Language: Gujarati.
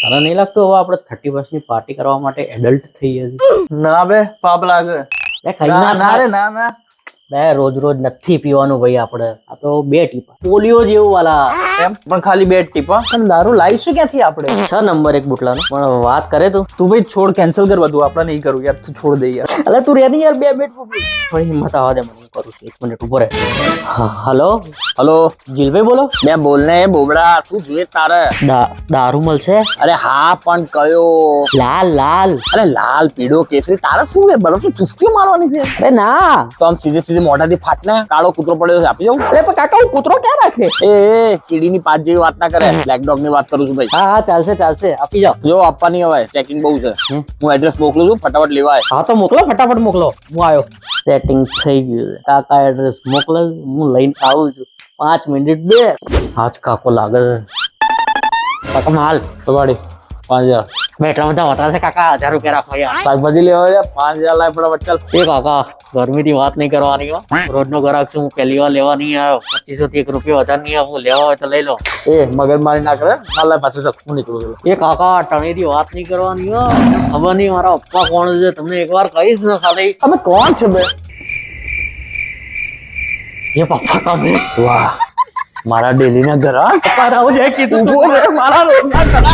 તને નહીં લાગતું હવે આપણે 31st ની પાર્ટી કરવા માટે એડલ્ટ થઈ ગયા ના બે પાપ લાગે. ના રે ના ના. બે રોજ રોજ નથી પીવાનું ભાઈ આપણે. આ તો 2 ટીપા પોલિયો જેવું વાલા. એમ પણ ખાલી 2 ટીપા. પણ દારૂ લાવીશું ક્યાંથી આપણે? 6 નંબર એક બુટલાનો. પણ વાત કરે તું ભાઈ છોડ કેન્સલ કર બધું, આપણે નહીં કરું યાર, તું છોડ દે યાર. અલે તું રેડી યાર 2 મિનિટ થોડી હિંમત આવવા દે મને. હું કરું છું 1 મિનિટ ઉભો રહે. હલો હલો જીલભાઈ બોલો. બે બોલને બોબડા, શું જોઈએ તારે? દારૂ મળશે? અરે હા પણ કયો? લાલ લાલ. અરે લાલ પીળો કેસરી તારે શું છે? બરફ ચુસ્કીઓ મારવાની છે? અરે ના તો આમ સીધે મોઢાથી ફાટને કાળો કૂતરો પડ્યો છે આપી જાઉં? અરે પણ કાકા હું કૂતરો ક્યાં રાખે? એ કીડીની પાત જેવી વાત ના કરે, બ્લેક ડોગ ની વાત કરું છું ભાઈ. હા ચાલશે આપી જાઓ. જો આપવાની હવે ચેકિંગ બહુ છે. હું એડ્રેસ મોકલું છું, ફટાફટ લેવા આય. હા તો મોકલો, ફટાફટ મોકલો. હું આવ્યો. સેટિંગ થઈ ગયું છે. કાકા એડ્રેસ મોકલે, હું લઈને આવું છું. 5 મિનિટ બે. આજ કાકો લાગે છે. કાકા માલ તમારી 5000 એટલા બધા હોતા છે કાકા. 1000 રૂપિયા રાખો યાર. શાકભાજી લેવા છે 5000 લાય ફટાફટ ચાલ. એ કાકા ગરમીની વાત નહીં કરવાની હો. રોજનો ગ્રાહક છું હું, પહેલી વાર લેવા નહીં આવ્યો. 2500 થી 1 રૂપિયો વધારે નહીં આવ્યો. લેવા હોય તો લઈ લો. એ મગજ મારી ના કરે, ના લાય પાછું સક હું નીકળું છું. એ કાકા ટણીની વાત નહીં કરવાની હો. ખબર નહીં મારા પપ્પા કોણ છે, તમને એકવાર કહીશ ને ખાલી. તમે કોણ છે બે? એ પપ્પા તમે. વાહ મારા ડેલી ના ઘર. પપ્પા રાવ જાય કીધું મારા રોજ ના ઘર.